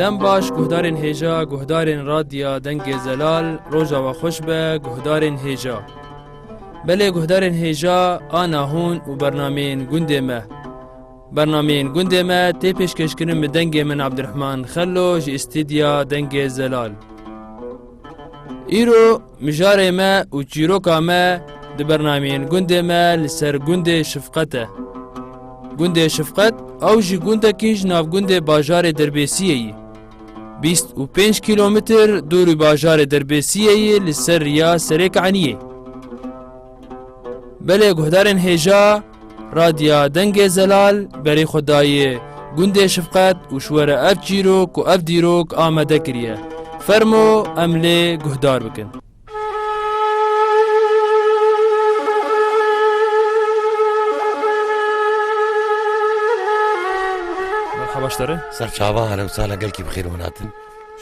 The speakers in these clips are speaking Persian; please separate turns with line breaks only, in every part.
دم باش گهدارن هیجا گهدارن رادیا دنگ زلال روژا و خوش به گهدارن هیجا بله گهدارن هیجا آنا هون و برنامین گنده ما برنامین گنده ما تی پیشکش کنم به دنگ من عبدالرحمن خلو جی استیدیا دنگ زلال ایرو مجاره ما و چیروکا ما ده برنامین گنده ما لسر گنده شفقته گنده شفقت او جی گنده کیج ناف گنده باجار دربیسیه 25 کیلومتر دور باجار دربیسیه لسر ریا سریک عنیه بله گهدارن هیجا رادیا دنگ زلال بری خدای گنده شفقت و شوره اف جیروک و اف دیروک آمده کریه فرمو عمله گهدار بکن مرحبا داره
سرچاوا اهلا وسهلا قلكي بخير وناتن
ان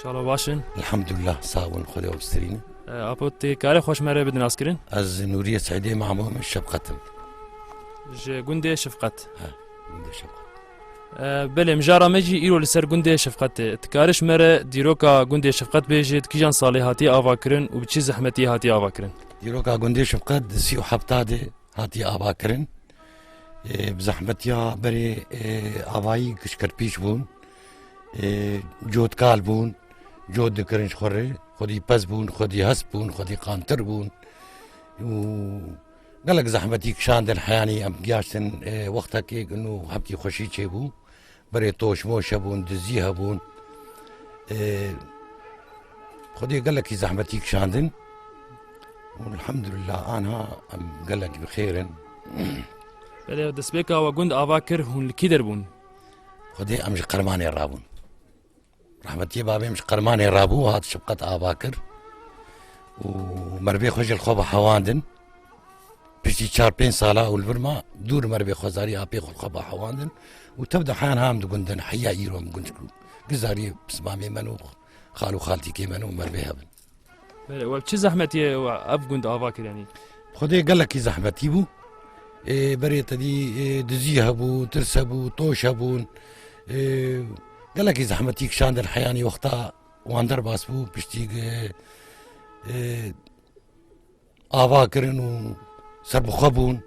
شاء الله باشن
الحمد لله صابون خذوا وبسترين
اپوتی کاری خوش مره بدن اسکرین
از نورية سعيدة معموم الشبقتم
ج گنده شفقت
من الشبقت
بله مجارا مجی ایرو لسر گنده شفقت تکارش مره دیروکا گنده شفقت بیجید کیجان سالی هاتی آوا کرن و بچی زحمتی هاتی آوا کرن
يروكا قندي شبقت سيو حبتادي هاتي اباكرن بزحمتيا بري اباي كشكر بيش بون جود كال بون جود دكرنش خوري خدي بس بون خدي هس بون خدي قانتر بون و قالك زحمتي كشاندن حياني ام قياشتن وقتها كي انه حبتي خوشي تشيبو بري توش موشا بون دزيها بون خدي قالك زحمتي كشاندن والحمد لله انا ام قالك بخير
بله دسبیکا و گند آوا کر هون لکی در بون
خدي امش قرماني رابون رحمتي بابي مش قرماني رابو هات شبقت اباكر ومربي خوش الخوبة حواندن بشتي 4-5 سالة والبرما دور مربي خوزاري ابي الخوبة حواندن وتبدا حيان هام دقندن حيا ايروم قنشكو قزاري بسمامي منو خالو خالتي كي منو مربي هبن
بله و بچی زحمتی و اف گند آوا کر یعنی
خدي قال لك زحمتي بو بريت دي دزيها بو ترسبو طوش بون قال لك زحمتيك شاند الحياني وقتها واندر باسبو بشتيق آباكرن و سربو خبون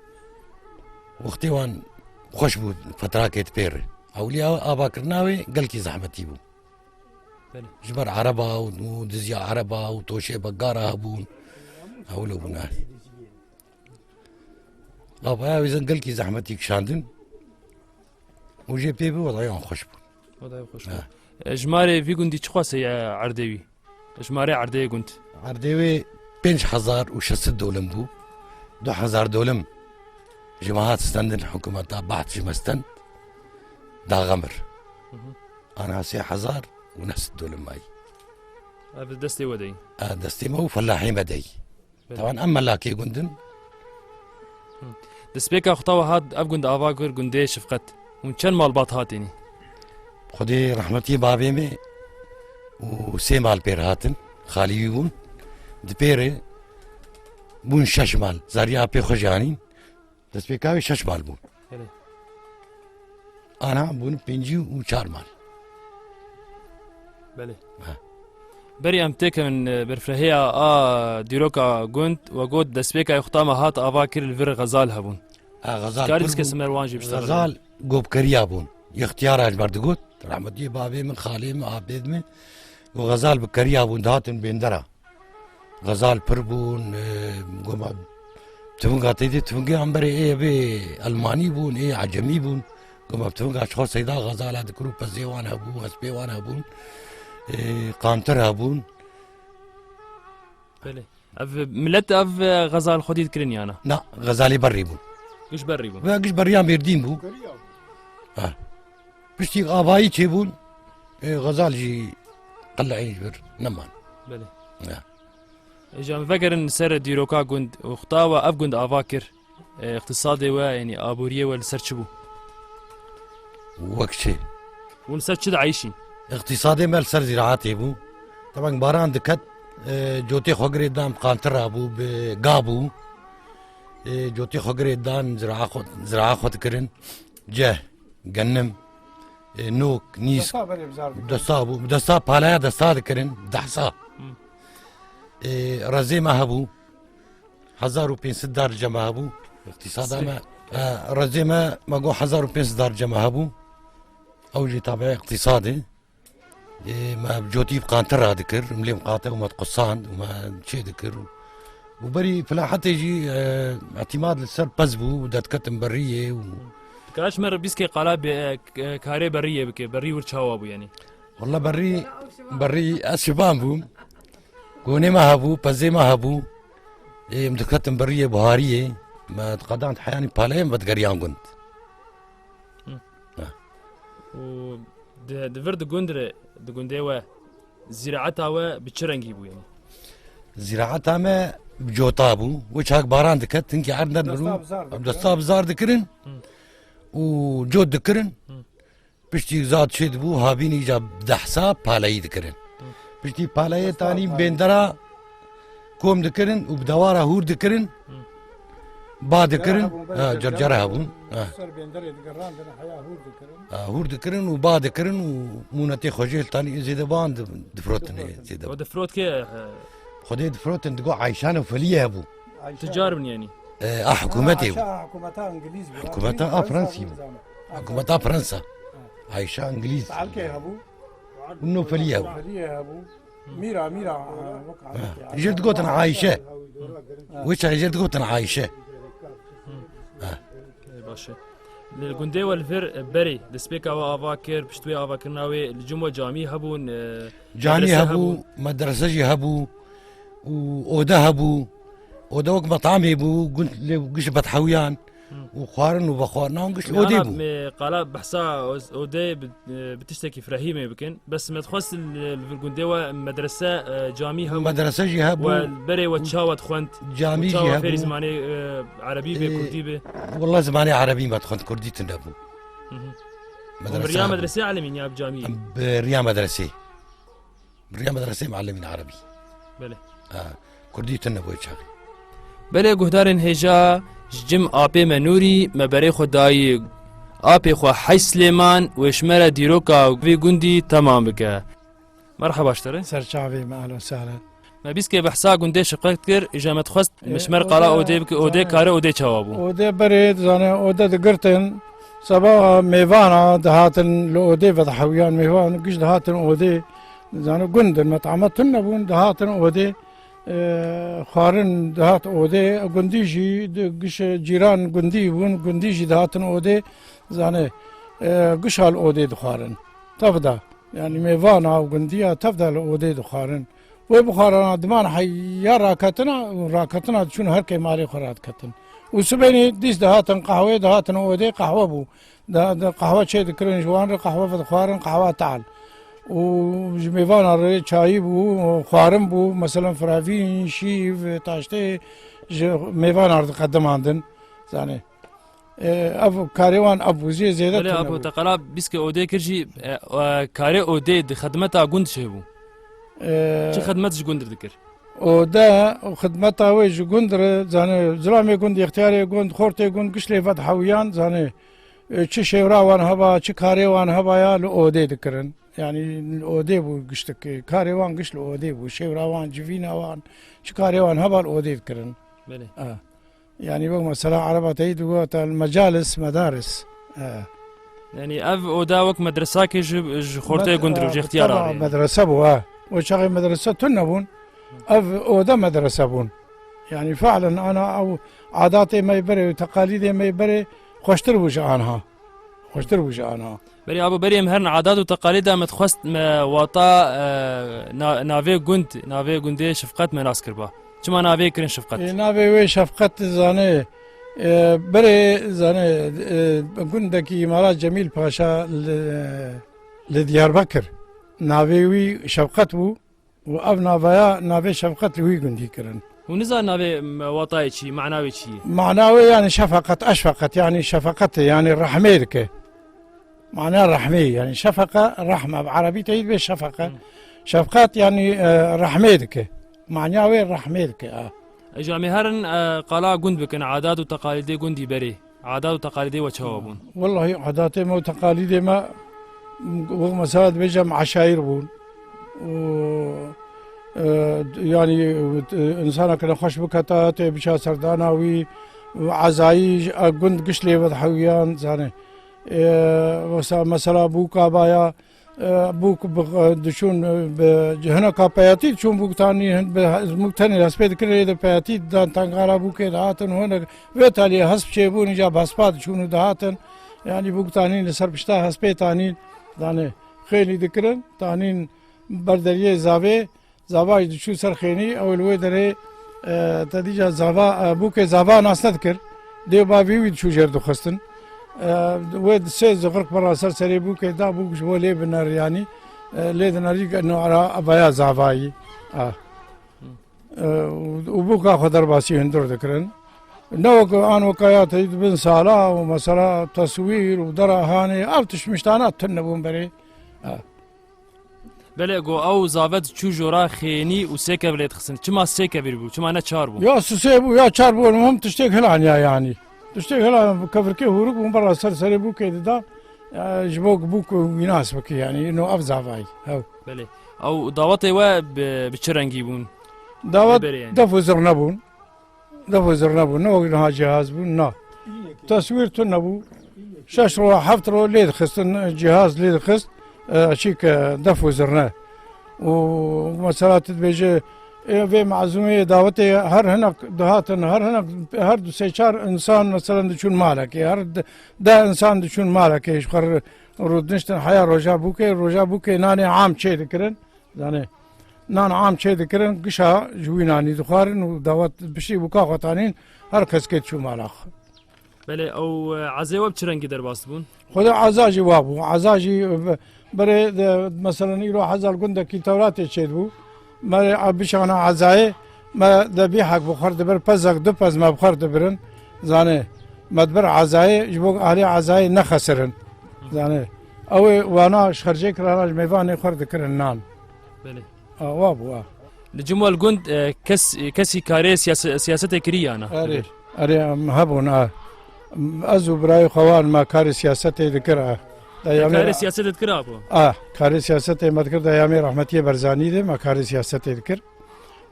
وقتي وان خوش بو فتراك يتبير اولياء آباكرناوي قال لك زحمتي بو جبر عربة ودزيا عربة وطوشي بقارة هبون اولو بناه بابا إذا قلكي زحمتك شاندن وجي بيبي وضعيهم خوش بون
وضعي خوش بون جماري في قندي تشخواسي عردوي جماري عردوي قنت
عردوي 5000 و6 دولم بو 2000 دولم جماعات استندن حكومة بعت جمستن دا غمر انا 3000 ونفس الدولم ماي
هذا دستي ودي
دستي مو فلاحي مدي طبعا اما لاكي قندن
دسبيكا خطاوة هاد اف گند آوا كر گنده شفقت هون چند مال بات هاتيني
خدي رحمتي بابي مي وسي مال بير هاتن خالي بون دبيري بون 6 مال زاريا بي خجانين دسبيكاوي 6 مال بون انا بون 5 مال
بله بري ام تك من برفرهيا ديروكا گند و گود دسبيكا خطاما هات آوا كر الفر غزال هبون
غزال
كاريس كسمر وانجي بشتغل
غزال قوب كريا بون يختيار اجبر دقوت رحمتي بابي من خالي من عبيد من وغزال بكريا بون دهاتن بيندرا غزال بربون قوم تفنقا تيدي تفنقي عمبري ايه بي الماني بون ايه عجمي بون قوم تفنقا اشخاص سيدا غزال هاد كروب بزيوان هبون هسبيوان هبون قانتر هبون
بله اف ملت اف غزال خديد كرني انا
لا غزالي بري بون
قش بري بون
قش بريان بيردين بو بشتي غاباي تشيبون غزال جي قلعين جبر نمان
بله اجا مفكر ان سر ديروكا گند وخطاوا اف گند افاكر اقتصادي و يعني ابوريه والسر چبو
وقتي
ونسر چد عايشين
اقتصادي مال سر زراعتي بو طبعا باران دكت جوتي خقري دام قانتر ابو بقابو جوتي خقري دان زراعه خود كرن جه جنم نوک نیس
دستا بری بزار دکن.
دستا بو دستا پالای دستا دکرن دحسا رزی ما هبو 1500 درجه ما هبو اقتصاد ما رزی ما گو 1500 درجه ما هبو اوجي تابع اقتصادي ما بجوتي بقانتر ذكر ملي مقاطع وما تقصان وما شي ذكر وبري فلا حتى يجي اعتماد للسر بزبو ودات كتم بريه
كاش مر بيسكي قلاب كاري بريه بك بري ورشاوا بو يعني
والله بري اسبان بو كوني ما هبو بزي ما هبو مدكتم بريه بهاريه ما تقدمت حياني بالين بتقريان كنت
و دفرد جندر دجندوا زراعتها وبتشرنجي بو يعني
زراعتها ما بجوطابو وجهك باران دكت تنكي عندنا برو دستا بزار دكرن وجود دكرن بشتي زاد شد بو هابيني جاب دحسا بالاي دكرن بشتي بالاي تاني بندرا كوم دكرن وبدوارا هور دكرن بعد دكرن جرجرها هبون
سر بندر دقران دنا حياه هور دكرن
هور دكرن وبعد دكرن ومونتي خجيل تاني زيد باند دفروتني زيد
ودفروت كي
خدي دفروتن دقو عايشان وفليه ابو
تجار يعني
حكومتي
حكومتها انجليزي
حكومتها فرنسي حكومتها فرنسا عايشة انجليز
تعال هبو
انه فليه ابو
فليه هبو ميرا وقع
جرت قوت انا عايشة وش جرت قوت انا عايشة
باشا الجندي والفر بري دسبيكا وافاكر بشتوي افاكرناوي الجمعة جامي هبون
جامي هبو مدرسة هبو وأودا هبو أودا وقت مطعمي بو قلت لي قش بتحويان وخوارن وبخوارنا ونقش أودي بو
قال بحسا أودي بتشتكي فرهيمة بكن بس ما تخص الجندي مدرسة جامي هبو
مدرسة هبو
والبري وتشاوت خوانت
جامي
هبو في
هبو
زماني عربي بكردي به
والله زماني عربي ما تخنت كردي تنبو
بريا مدرسة علمين يا بجامي
بريا مدرسة معلمين عربي
بله
كردي تنبو يشاغي
بله جهدارن هجا جم آبی منوری مبری خدایی آبی خو حی سلیمان و شمر دیروکا وی گندی تمام بکه مرحبا اشتره
سرچاوي ما اهلا وسهلا
ما بیس که بحثا گنده شقیق کر اجامت خواست مشمر قلا اوده بک اوده کاره اوده چوابو
اوده بريد زانه اوده دقرتن صباح ميفانا دهاتن لأودي فضحويان ميفان قش دهاتن اودي زانه قندن مطعمتن نبون دهاتن اودي خارن دهات اودي قنديجي قش جيران قندي بون قنديجي دهاتن اودي زانه قش هال اودي دخارن تفدا يعني ميفانا وقندية تفدا الاودي دخارن وبخارنا دمان حي راكتنا شنو هركي مالي خرات كتن وسبيني ديس دهاتن قهوه دهاتن اودي قهوه بو ده قهوه شي ذكرن جوان قهوه فدخارن قهوه تعال وجميفانا شاي بو خارم بو مثلا فرافين شي تاشتي ميفانا قدم عندن زاني ابو كاريوان ابو زي زيادة
ولا ابو تقلا بيسك اودي كرجي كاري اودي خدمتها قند شيبو چه خدمتش قند ذكر
ودا خدمتها ويج قندر زاني زلامي قند اختياري قند خورتي قند قشلي فتحويان زاني چه شيراوان هبا چه كاريوان هبا يا لأودي ذكرن يعني الأودي بو قشتك كاريوان قش الأودي بو شيراوان جفيناوان چه كاريوان هبا الأودي ذكرن
بله
يعني بقى مثلا عربة تيد المجالس مدارس
يعني اف اودا وك مدرسة كي خورتي قندر وجي اختيار
مدرسة بو وشغل مدرسة تنبون اف اودا مدرسة بون يعني فعلا انا او عاداتي ما يبري وتقاليدي ما يبري خوشتر بوش عنها
بري ابو بري مهرن عادات وتقاليدها متخصت واطا نافي قندي شفقات مناس كربا چما نافي كرين شفقات
نافي وي شفقات زاني بري زاني قندكي امارات جميل باشا لديار بكر نافي وي شفقات بو واب نافيا نافي شفقات لوي قندي كرن
ونزا نافي واطاي شي معناوي شي
معناوي يعني شفقت اشفقت يعني شفقت يعني رحميرك معناها رحمي يعني شفقة رحمة بعربي تجد بالشفقة شفقات يعني رحميرك معناها وين رحميرك
جامي هرن قلا قند بكن عادات وتقاليد قندي بري عادات وتقاليد وتشوابون
والله عاداتي ما وتقاليدي ما مثلا بيجم عشاير بون و يعني انسانك نخش بكتات بشا سرداناوي وعزايج قند قشلي وضحويان زاني مثلا بوكا بايا بوك دشون هنا كابياتي تشون بوك تاني مكتني هسبيد كري ده بياتي دان تانغارا بوك دهاتن هنا ويتالي هسب شيبون جاب هسبات شون دهاتن يعني بوك تاني لسر بشتا هسبيد تاني داني خيلي ذكرن تاني بردريه زاوای دشو سرخيني او الوي دري تديجا زاوا بوك زاوا ناس نذكر دي بابي دشو جردو خستن ويد سيز غرق برا سرسري بوك دا بوك شو لي بنار يعني لي دناريك انه على ابايا زافاي وبوك خضر باسي هندور ذكرن نوك ان وقايات بن سالا ومساله تصوير ودرا هاني ارتش مشتانات تنبون بري
بله گو او زاوت چو جورا خيني و سيكه بليت خسن چما سيكه بيربو چما انا چار بو
يا سيبو يا چار بو المهم تشتيك هلان يعني تشتيك هلان كفركي هروب من برا سرسري بو كده جبوك بوك يناسبك يعني انه افزع فاي هاو
بله او دعوتي و بچرنگي بون
دعوت دفو زرنبون نو جهاز بون نا تصوير تنبو شاشرو حفترو ليد خستن جهاز ليد خست شيك دفو زرناه ومسألة تبيجي في معزومية دعوتي هر هناك دهاتن هر هناك هر دو سيشار انسان مثلا دشون مالك هر دا انسان دشون مالك ايش خر رودنشتن حياة رجا بوكي ناني عام شيء ذكرن يعني نان عام شيء ذكرن قشا جويناني دخارن ودعوت بشي بوكا خطانين هر كس كيت شو مالك
بله او عزي و بچرنگي درباس بون
خدا عزاجي وابو عزاجي بري مثلا يروح حزال قندك تورات يشيد بو ما بيشانا عزاي ما ذبيحك بخار دبر بزك دبز ما بخار دبرن زاني ما دبر عزاي جبوك علي عزاي نخسرن زاني او وانا شخرجيك راج ميفاني خرد كرن نان
بله
وابو
لجمال قند كسي كاري سياسة كريه انا
اري هبون ازو براي خوان ما كاري سياستي ذكرها
كاري سياسة ذكرها بو
كاري سياستي ما ذكر دايامي رحمتي برزاني دي ما كاري سياستي ذكر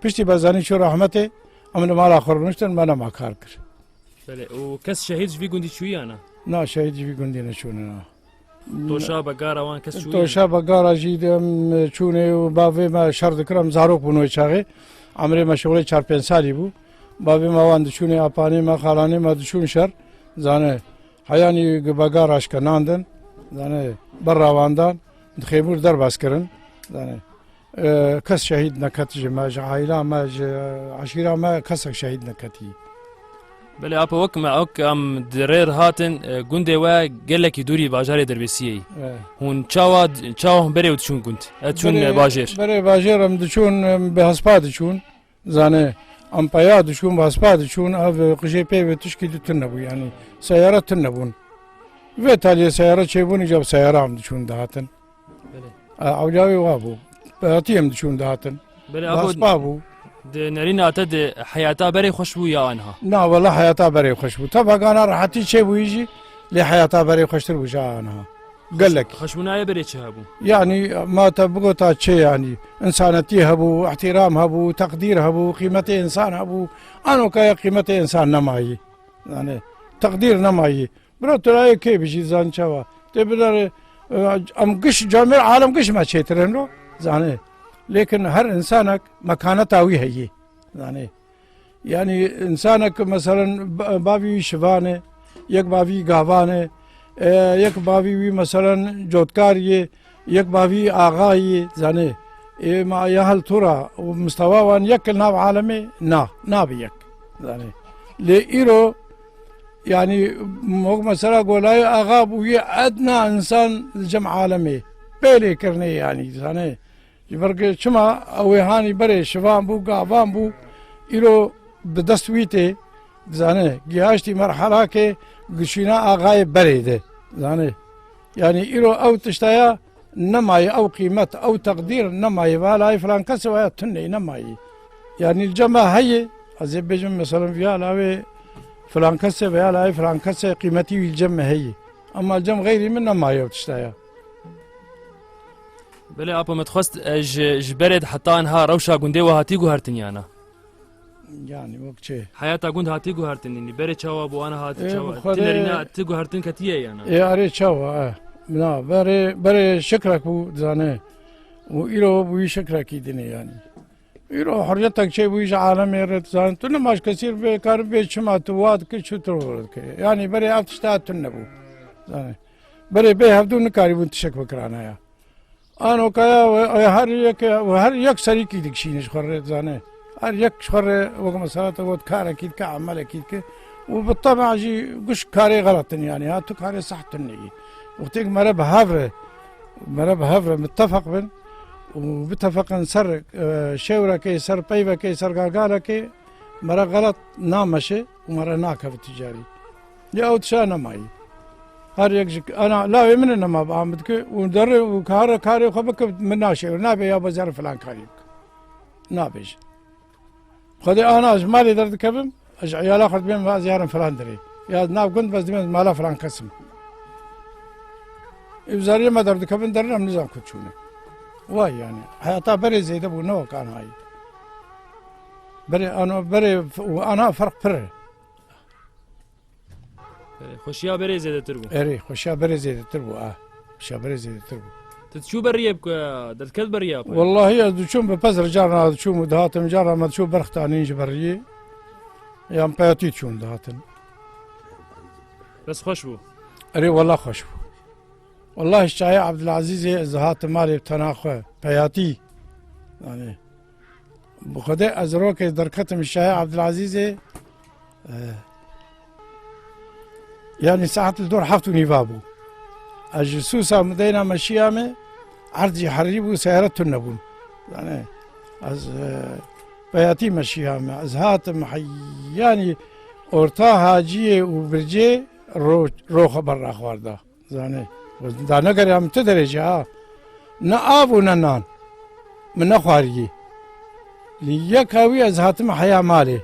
بشتي برزاني شو رحمتي امن مال اخر نشتن ما انا ما كار كر
بله وكس شهيد في قندي شوي انا
نا شهيد في قندي نشون
توشا بقارا وان كس شوي
توشا بقارا جيدم چوني وبافي ما شر ذكرم زاروك بنو چاغي عمري مشغولي 4-5 سالي بو بافي ما وان دشوني اپاني ما خالاني ما دشون شر زانه حياني بقارا اشكناندن زانه برا واندان خيمور در باس كرن زانه كس شهيد نكت ما عائله ما عشيره ما كس شهيد نكتي
بله اپا وك ما اوك ام درير هاتن گونده و گلکی دوری باجار دربسیه هون چاو بره وتشون گوند اتشون باجر
بره باجر ام دشون به هسپا دشون زانه ام پایا دشون به هسپا دشون او قشي بي تشكيل تنبو يعني سياره تنبون و تالي سياره چيبون جاب سياره ام دشون دهاتن بله اولياوي وابو باتيم دشون دهاتن
بله
ابو
نرينا تد حياتها بري خوشبو يا انها
لا والله حياتها بري خوشبو طبعا انا راحتي شي ويجي لحياتها بري خوشتر وجا انها قال لك
خشبونا بري شهبو
يعني ما تبغى تاتشي يعني انسانتي هبو احترام هبو تقدير هبو قيمه انسان هبو انا كاي قيمه انسان نماي يعني تقدير نماي برا تراي كيف بيجي زان شوا تبدر ام قش جامع عالم قش ما شيترنو زاني لكن هر انسانك مكانته هي يعني انسانك مثلا بابي شفانه يك بابي غاوانه يك بابي مثلا جوتكاريه يك بابي اغاي زانه ما يهل ترى ومستوى وان يك ناب عالمي نا بيك زانه لإيرو يعني مثلا قولاي اغاب وهي ادنى انسان الجمع عالمي بيلي كرني يعني زانه يبرق شما اوهاني بري شفان بو قافان بو إلو بدستويته زانه جهاشتي مرحلة كي قشينا آغاي بريده زانه يعني إلو أو تشتايا نماي أو قيمة أو تقدير نماي بالاي فلان كسوها تني نماي يعني الجماعة هي أزي بيجم مثلا فيها لاوي فلان كسه فيها لاوي فلان كسه قيمتي الجمع هي أما الجمع غيري من نماي أو تشتايا
بله اپا متخواست جبرد حتی انها روشا گنده و هاتی گوهرتن یانا
يعني وقت چه
حياتا گند هاتی گوهرتن یعنی بره چاوا بو انا هاتی چاوا
بخدا-
تنرینا تی گوهرتن کتیه یانا
يا أري تشوا لا بري شكرك زانه وإلو بوي شكرك يدني يعني إلو حريتك شيء بويش عالم يرد زان تنا ماش كثير بكار بيشما تواد كشو ترورد يعني بري أفتشتات تنبو زانه بري بيه بدون كاري بنت شك بكرانا يا أنا وكيا هر يك سريك يدك شينش خرّت زانه هر يك خر وقت مسألة تقول كار أكيد كعمل أكيد وبالطبع جي قش كاري غلط يعني هاتو كاري صح تنجي وقتك مرة بهافر متفق بن وبتفق نسر شورة كي سر بيبة كي سر قارقارة كي مرة غلط نامشة ومرة ناكف تجاري يا أو تشانا معي هر يكجك أنا لا من ما بعمدك ودر وكار كاري خبك من ناشي ونابي يا بزار فلان كاريك نابيش خدي أنا أجمالي درد كبم عيال آخر بين ما زيارة فلان دري يا ناب كنت بس دمين مالا فلان قسم إبزارية ما درد كبن درنا من نظام كتشونه واي يعني حياتا بري زي دبو نو كان هاي بري وأنا فرق فرق
خوشیا بره زیاده تر بو
اري خوشا بري زي تربو خوشا بري زي تربو
تشو بريه بك دتكل بريه
والله هي دشوم ببزر جارنا دشوم دهاتم جارنا ما دشوم برختانين جبريه يا مبياتي تشوم دهاتن
بس خوش بو
اري والله خوش والله الشاي عبد العزيز زهات مالي بتناخه بياتي يعني بخدي ازروك دركتم الشاي عبد العزيز يعني ساعة الدور حفتو نيفابو الجسوسة مدينة مشيامة عرضي حريبو سيارته النبون يعني از بياتي مشيامة از هاتم يعني اورتا هاجيه وبرجي روخ برا خواردا زاني دا نگر هم تدرجه نه آب و نه نان من نخوارگی لیک هاوی از هاتم حیا مالی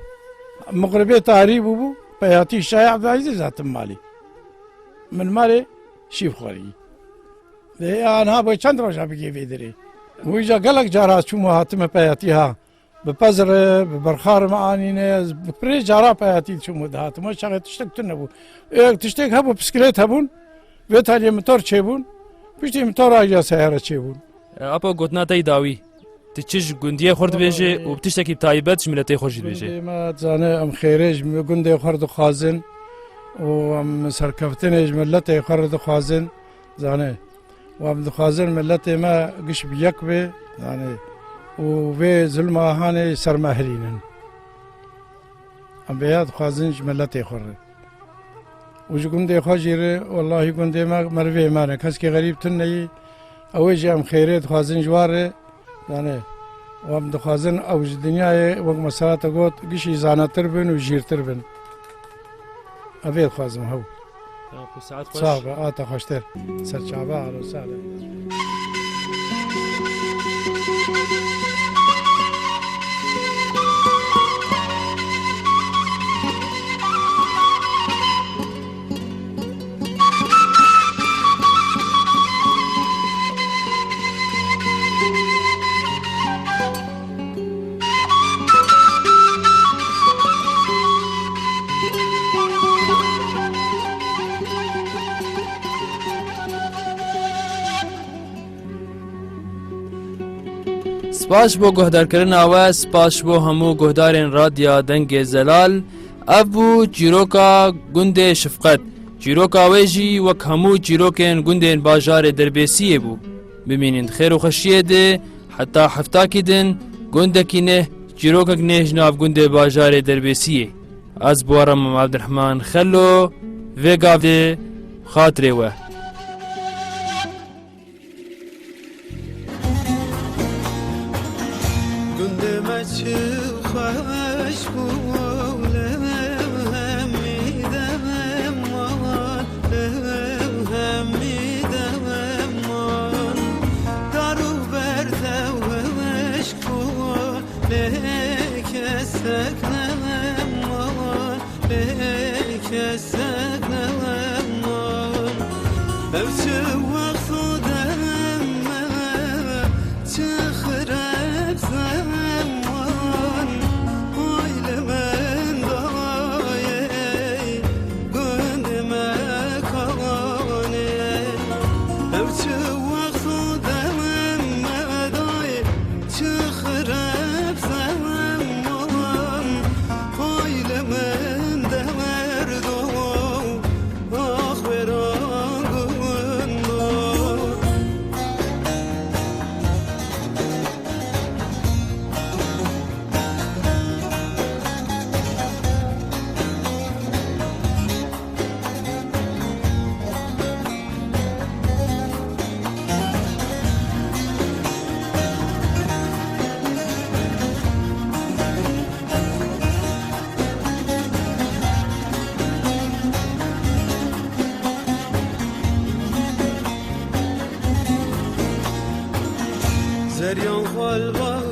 مقربه تاریب بو بیاتی شایع عبدالعزیز هاتم مالی من مالی شیف خوارگی ده آنها باید چند روشا بگی ویدری ویجا گلک جارا چومو هاتم بیاتی ها بپزر ببرخار معانینه بپری جارا بیاتی چومو ده هاتم و شاقه تشتک تنبو تشتک هبو بسکلیت هبون ويتالي متور تشيبون بيجي متور اجا سيارة تشيبون
اپا گوتنا تای داوی تچش گندیه خورد بیجه و بتشتکی بتایبت شملتی خوشید بیجه
ما تزانه ام خيرج گندي خرد خازن وام سركفتنج ملتي خرد خازن زانه وام خازن ملتي ما قش بيكبه زانه وفي ظلمه هاني سرمهلين ام بياد خازنج ملتي خرد وش گنده خاجره والله گنده ما مروی مانه کس که غریب تنهی اوج ام خیرت خازن جواره یعنی و ام دخازن اوج دنیای وقت مسالات گوت گشی زانتر بن و جیرتر بن ابید خازم هو
ساعت خوش
صعب آتا خوشتر سرچابه على ساله
سپاس بو گهدارکردنا و سپاس بو همو گهدارین رادیا دنگ زلال ابو چیروکا گنده شفقت چیروکا ویجی وک همو چیروکین گندین باجار دربیسیه بو ببینید خیر و خشیه ده حتی حفتاکی دن گندکی نه چیروکک نه جناب گنده باجار دربیسیه از بوارم عبدالرحمن خلو وگاو ده خاطره و
دريان خالبا